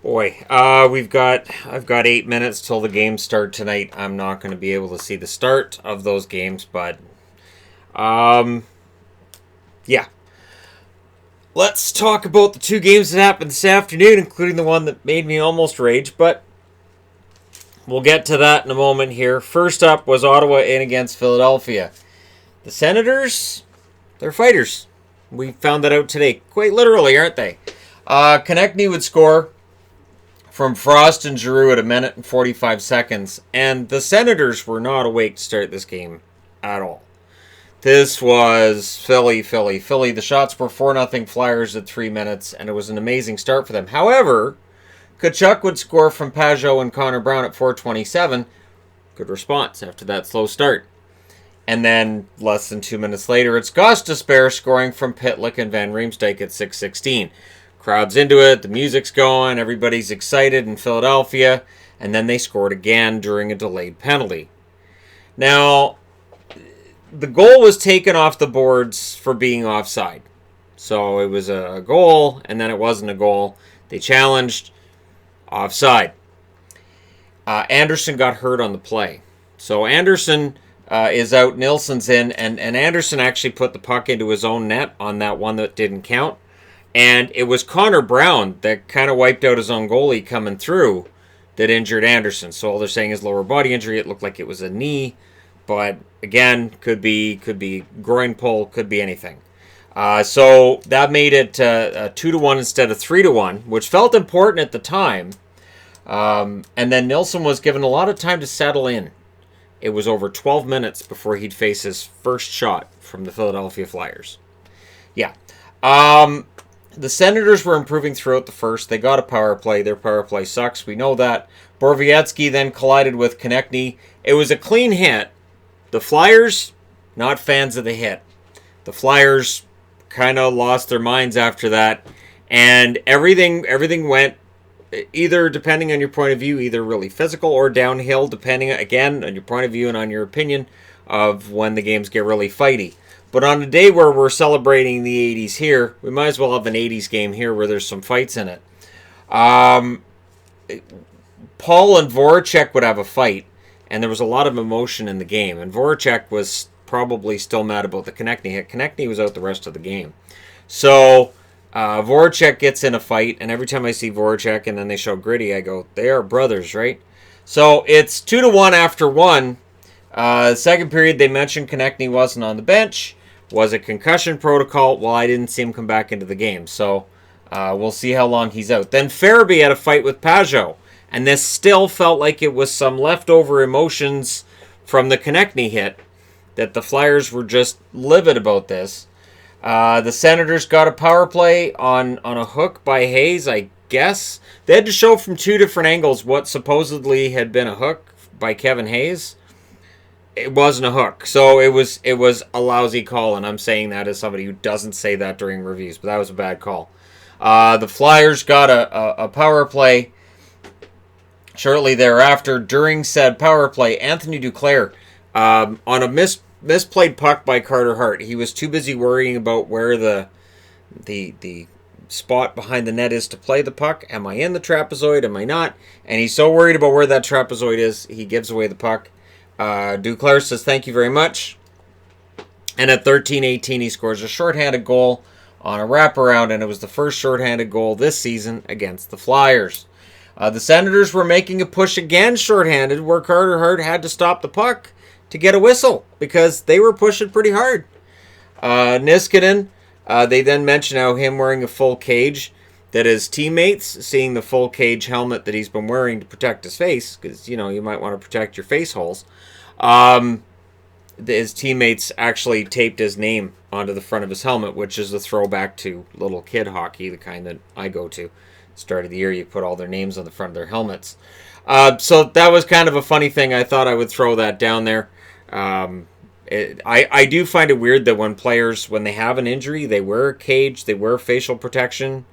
Boy, I've got 8 minutes till the games start tonight. I'm not going to be able to see the start of those games, but um, yeah. Let's talk about the two games that happened this afternoon, including the one that made me almost rage. But we'll get to that in a moment. Here, first up was Ottawa in against Philadelphia. The Senators, they're fighters. We found that out today, quite literally, aren't they? Konechny would score from Frost and Giroux at 1:45, and the Senators were not awake to start this game at all. This was Philly. The shots were 4-0 Flyers at 3 minutes, and it was an amazing start for them. However, Tkachuk would score from Pajot and Connor Brown at 4:27. Good response after that slow start. And then, less than 2 minutes later, it's Gostisbehere scoring from Pitlick and Van Riemsdyk at 6:16. Crowd's into it, the music's going, everybody's excited in Philadelphia, and then they scored again during a delayed penalty. Now, the goal was taken off the boards for being offside. So it was a goal, and then it wasn't a goal. They challenged offside. Anderson got hurt on the play. So Anderson is out, Nilsson's in, and Anderson actually put the puck into his own net on that one that didn't count. And it was Connor Brown that kind of wiped out his own goalie coming through that injured Anderson. So all they're saying is lower body injury. It looked like it was a knee. But again, could be groin pull, could be anything. So that made it 2-1 instead of 3-1, which felt important at the time. And then Nilsson was given a lot of time to settle in. It was over 12 minutes before he'd face his first shot from the Philadelphia Flyers. Yeah. The Senators were improving throughout the first. They got a power play. Their power play sucks. We know that. Borowiecki then collided with Konechny. It was a clean hit. The Flyers, not fans of the hit. The Flyers kind of lost their minds after that. And everything went either, depending on your point of view, either really physical or downhill, depending, again, on your point of view and on your opinion of when the games get really fighty. But on a day where we're celebrating the 80s here, we might as well have an 80s game here where there's some fights in it. Paul and Voracek would have a fight, and there was a lot of emotion in the game. And Voracek was probably still mad about the Konechny hit. Konechny was out the rest of the game. So Voracek gets in a fight, and every time I see Voracek and then they show Gritty, I go, they are brothers, right? So it's 2-1 after one. Second period, they mentioned Konechny wasn't on the bench. Was it concussion protocol? Well, I didn't see him come back into the game, so we'll see how long he's out. Then Farabee had a fight with Pajot, and this still felt like it was some leftover emotions from the Konechny hit, that the Flyers were just livid about this. The Senators got a power play on a hook by Hayes, I guess. They had to show from two different angles what supposedly had been a hook by Kevin Hayes. It wasn't a hook, so it was a lousy call, and I'm saying that as somebody who doesn't say that during reviews, but that was a bad call. The Flyers got a power play shortly thereafter. During said power play, Anthony Duclair, on a misplayed puck by Carter Hart, he was too busy worrying about where the spot behind the net is to play the puck. Am I in the trapezoid? Am I not? And he's so worried about where that trapezoid is, he gives away the puck. Duclair says thank you very much, and at 13:18 he scores a shorthanded goal on a wraparound, and it was the first shorthanded goal this season against the Flyers. The Senators were making a push again shorthanded, where Carter Hart had to stop the puck to get a whistle because they were pushing pretty hard. Niskanen, they then mention how him wearing a full cage, that his teammates, seeing the full cage helmet that he's been wearing to protect his face, because, you might want to protect your face holes, his teammates actually taped his name onto the front of his helmet, which is a throwback to little kid hockey, the kind that I go to. Start of the year, you put all their names on the front of their helmets. So that was kind of a funny thing. I thought I would throw that down there. I do find it weird that when players, when they have an injury, they wear a cage, they wear facial protection.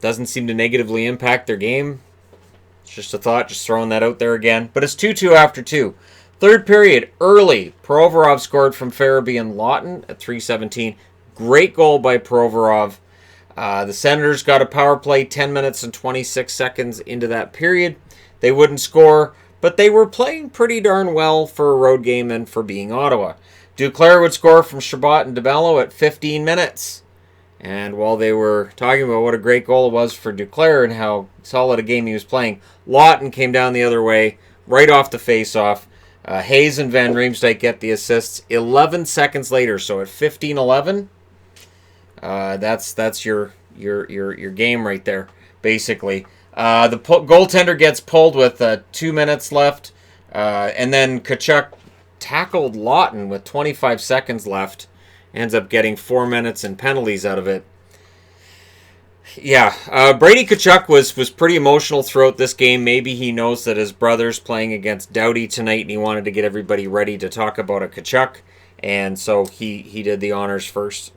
Doesn't seem to negatively impact their game. It's just a thought, just throwing that out there again. But it's 2-2 after 2. Third period, early. Provorov scored from Farabee and Lawton at 3:17. Great goal by Provorov. The Senators got a power play 10 minutes and 26 seconds into that period. They wouldn't score, but they were playing pretty darn well for a road game and for being Ottawa. Duclair would score from Chabot and DeMello at 15 minutes. And while they were talking about what a great goal it was for Duclair and how solid a game he was playing, Lawton came down the other way, right off the face-off. Hayes and Van Riemsdyk get the assists 11 seconds later, so at 15-11, that's your game right there, basically. The goaltender gets pulled with 2 minutes left, and then Tkachuk tackled Lawton with 25 seconds left. Ends up getting 4 minutes and penalties out of it. Yeah, Brady Tkachuk was pretty emotional throughout this game. Maybe he knows that his brother's playing against Doughty tonight, and he wanted to get everybody ready to talk about a Tkachuk, and so he did the honors first.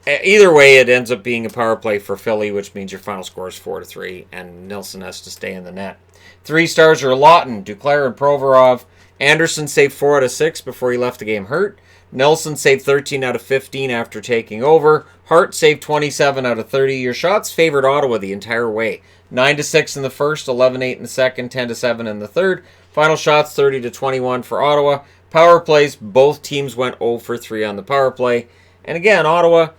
Either way, it ends up being a power play for Philly, which means your final score is 4-3, and Nilsson has to stay in the net. 3 stars are Lawton, Duclair, and Provorov. Anderson saved 4 out of 6 before he left the game hurt. Nelson saved 13 out of 15 after taking over. Hart saved 27 out of 30. Your shots favored Ottawa the entire way. 9-6 in the first, 11-8 in the second, 10-7 in the third. Final shots 30-21 for Ottawa. Power plays, both teams went 0 for 3 on the power play. And again, Ottawa,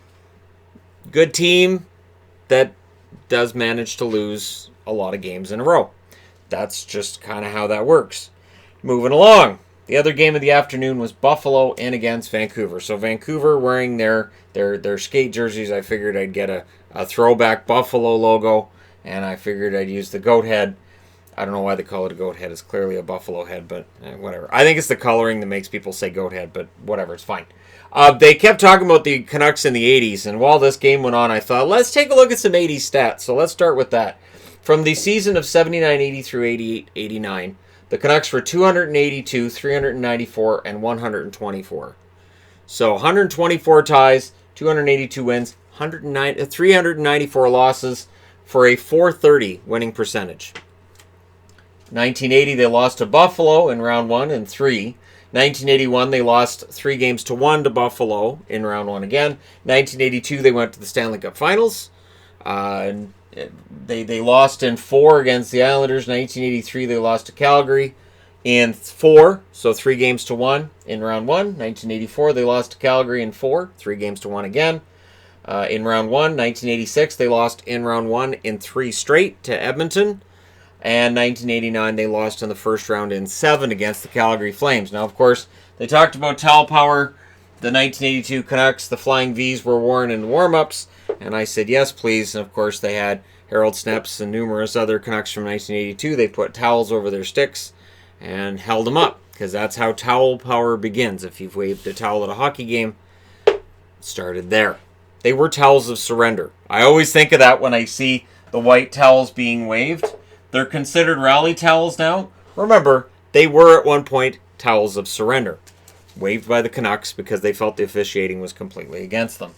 good team that does manage to lose a lot of games in a row. That's just kind of how that works. Moving along. The other game of the afternoon was Buffalo in against Vancouver. So Vancouver wearing their skate jerseys. I figured I'd get a throwback Buffalo logo, and I figured I'd use the goat head. I don't know why they call it a goat head. It's clearly a buffalo head, but whatever. I think it's the coloring that makes people say goat head, but whatever, it's fine. They kept talking about the Canucks in the 80s, and while this game went on, I thought, let's take a look at some 80s stats. So let's start with that. From the season of 79-80 through 88-89, the Canucks were 282, 394, and 124. So 124 ties, 282 wins, 394 losses for a .430 winning percentage. 1980, they lost to Buffalo in round 1 and 3. 1981, they lost 3-1 to Buffalo in round 1 again. 1982, they went to the Stanley Cup Finals. They lost in 4 against the Islanders. 1983, they lost to Calgary in 4, so 3-1 in round 1. 1984, they lost to Calgary in 4, 3-1 again. In round 1, 1986, they lost in round 1 in 3 straight to Edmonton. And 1989, they lost in the first round in 7 against the Calgary Flames. Now, of course, they talked about towel power. The 1982 Canucks, the Flying V's were worn in warm-ups. And I said, yes, please. And, of course, they had Harold Sneps and numerous other Canucks from 1982. They put towels over their sticks and held them up, because that's how towel power begins. If you've waved a towel at a hockey game, it started there. They were towels of surrender. I always think of that when I see the white towels being waved. They're considered rally towels now. Remember, they were at one point towels of surrender, waved by the Canucks because they felt the officiating was completely against them.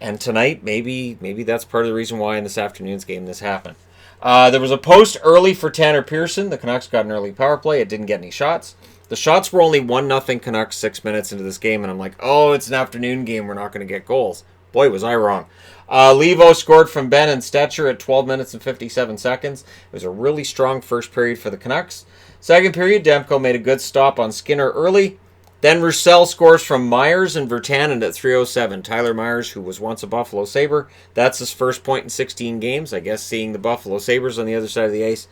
And tonight, maybe that's part of the reason why in this afternoon's game this happened. There was a post early for Tanner Pearson. The Canucks got an early power play. It didn't get any shots. The shots were only 1-0 Canucks 6 minutes into this game, and I'm like, oh, it's an afternoon game. We're not going to get goals. Boy, was I wrong. Levo scored from Ben and Stetcher at 12 minutes and 57 seconds. It was a really strong first period for the Canucks. Second period, Demko made a good stop on Skinner early. Then Roussel scores from Myers and Virtanen at 3:07. Tyler Myers, who was once a Buffalo Sabre, that's his first point in 16 games. I guess seeing the Buffalo Sabres on the other side of the ice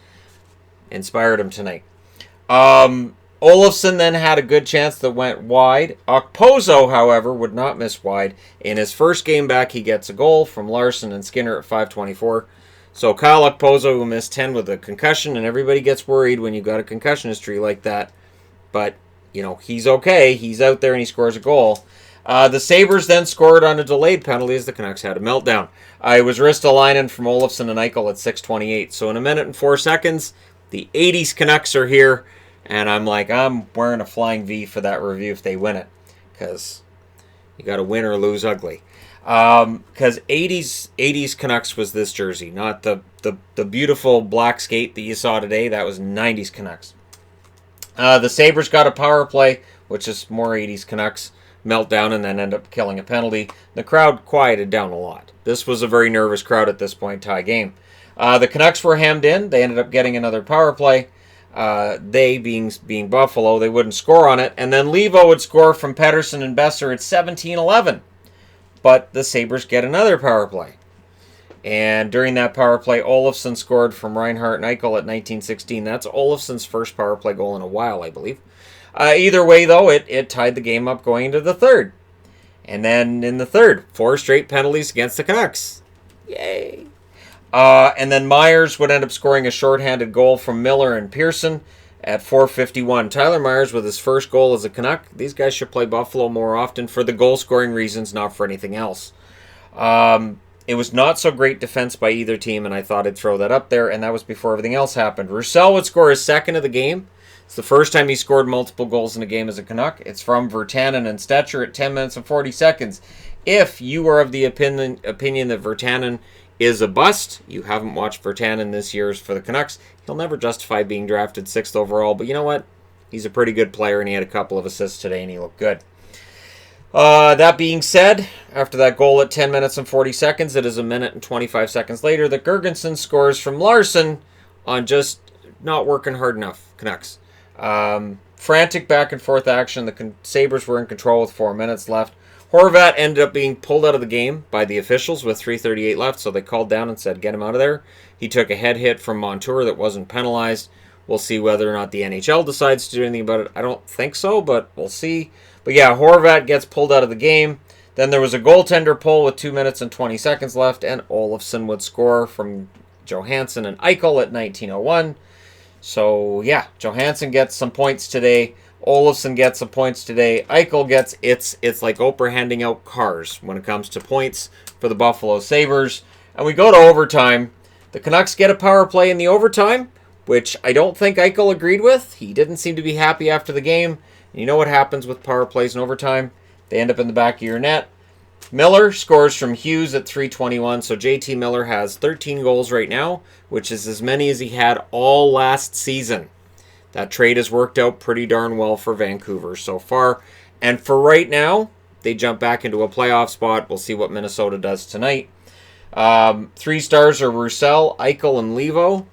inspired him tonight. Olofsson then had a good chance that went wide. Okposo, however, would not miss wide. In his first game back, he gets a goal from Larson and Skinner at 5:24. So Kyle Okposo, who missed 10 with a concussion, and everybody gets worried when you've got a concussion history like that. But, you know, he's okay. He's out there and he scores a goal. The Sabres then scored on a delayed penalty as the Canucks had a meltdown. It was Ristolainen from Olofsson and Eichel at 6:28. So in 1 minute and 4 seconds, the 80s Canucks are here. And I'm like, I'm wearing a flying V for that review if they win it. Because you got to win or lose ugly. Because 80s Canucks was this jersey, not the beautiful black skate that you saw today. That was 90s Canucks. The Sabres got a power play, which is more 80s Canucks. meltdown and then end up killing a penalty. The crowd quieted down a lot. This was a very nervous crowd at this point, tie game. The Canucks were hemmed in. They ended up getting another power play. They being Buffalo, they wouldn't score on it. And then Levo would score from Pettersson and Besser at 17-11. But the Sabres get another power play. And during that power play, Olofsson scored from Reinhart and Eichel at 19-16. That's Olofsson's first power play goal in a while, I believe. Either way, though, it tied the game up going into the third. And then in the third, 4 straight penalties against the Canucks. Yay! And then Myers would end up scoring a shorthanded goal from Miller and Pearson at 4:51. Tyler Myers with his first goal as a Canuck. These guys should play Buffalo more often for the goal-scoring reasons, not for anything else. It was not so great defense by either team, and I thought I'd throw that up there, and that was before everything else happened. Roussel would score his second of the game. It's the first time he scored multiple goals in a game as a Canuck. It's from Virtanen and Stetcher at 10 minutes and 40 seconds. If you are of the opinion that Virtanen is a bust, you haven't watched Virtanen this year for the Canucks, he'll never justify being drafted 6th overall, but you know what? He's a pretty good player, and he had a couple of assists today, and he looked good. That being said, after that goal at 10 minutes and 40 seconds, it is a minute and 25 seconds later that Gergensen scores from Larson on just not working hard enough, Canucks. Frantic back and forth action. The Sabres were in control with 4 minutes left. Horvat ended up being pulled out of the game by the officials with 3:38 left, so they called down and said, get him out of there. He took a head hit from Montour that wasn't penalized. We'll see whether or not the NHL decides to do anything about it. I don't think so, but we'll see. But yeah, Horvat gets pulled out of the game. Then there was a goaltender pull with 2 minutes and 20 seconds left, and Olofsson would score from Johansson and Eichel at 19:01. So yeah, Johansson gets some points today. Olofsson gets some points today. Eichel gets, it's like Oprah handing out cars when it comes to points for the Buffalo Sabres. And we go to overtime. The Canucks get a power play in the overtime, which I don't think Eichel agreed with. He didn't seem to be happy after the game. And you know what happens with power plays in overtime? They end up in the back of your net. Miller scores from Hughes at 3:21, so JT Miller has 13 goals right now, which is as many as he had all last season. That trade has worked out pretty darn well for Vancouver so far. And for right now, they jump back into a playoff spot. We'll see what Minnesota does tonight. 3 stars are Roussel, Eichel, and Levo.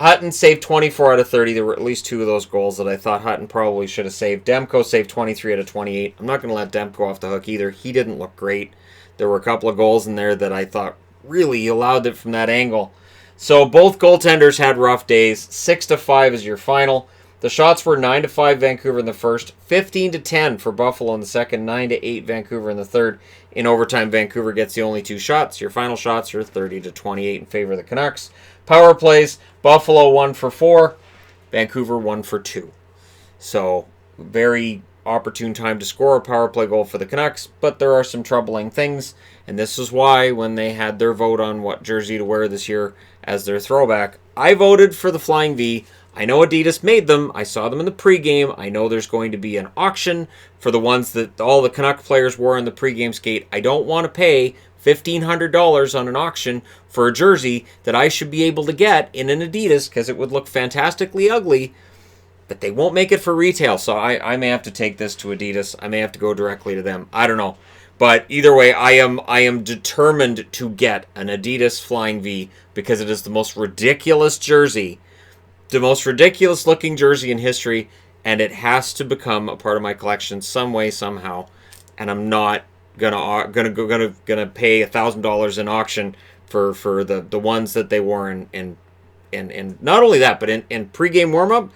Hutton saved 24 out of 30. There were at least 2 of those goals that I thought Hutton probably should have saved. Demko saved 23 out of 28. I'm not going to let Demko off the hook either. He didn't look great. There were a couple of goals in there that I thought really allowed it from that angle. So both goaltenders had rough days. 6-5 is your final. The shots were 9-5 Vancouver in the first, 15-10 for Buffalo in the second, 9-8 Vancouver in the third. In overtime, Vancouver gets the only 2 shots. Your final shots are 30-28 in favor of the Canucks. Power plays, Buffalo 1 for 4, Vancouver 1 for 2. So, very opportune time to score a power play goal for the Canucks, but there are some troubling things, and this is why when they had their vote on what jersey to wear this year as their throwback, I voted for the Flying V. I know Adidas made them. I saw them in the pregame. I know there's going to be an auction for the ones that all the Canuck players wore in the pregame skate. I don't want to pay $1,500 on an auction for a jersey that I should be able to get in an Adidas because it would look fantastically ugly, but they won't make it for retail. So I may have to take this to Adidas. I may have to go directly to them. I don't know. But either way, I am determined to get an Adidas Flying V because it is the most ridiculous jersey, the most ridiculous looking jersey in history, and it has to become a part of my collection some way, somehow. And I'm not gonna pay $1,000 in auction for the ones that they wore in not only that, but in pregame warm up.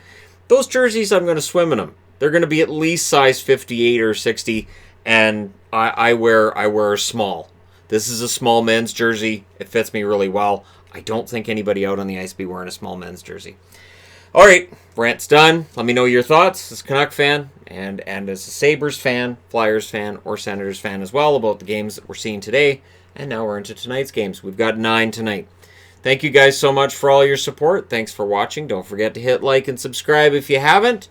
Those jerseys, I'm gonna swim in them. They're gonna be at least size 58 or 60, and I wear a small. This is a small men's jersey. It fits me really well. I don't think anybody out on the ice be wearing a small men's jersey. All right, rant's done. Let me know your thoughts as a Canuck fan and as a Sabres fan, Flyers fan, or Senators fan as well about the games that we're seeing today. And now we're into tonight's games. We've got 9 tonight. Thank you guys so much for all your support. Thanks for watching. Don't forget to hit like and subscribe if you haven't.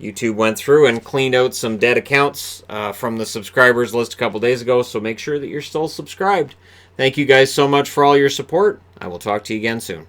YouTube went through and cleaned out some dead accounts from the subscribers list a couple days ago, so make sure that you're still subscribed. Thank you guys so much for all your support. I will talk to you again soon.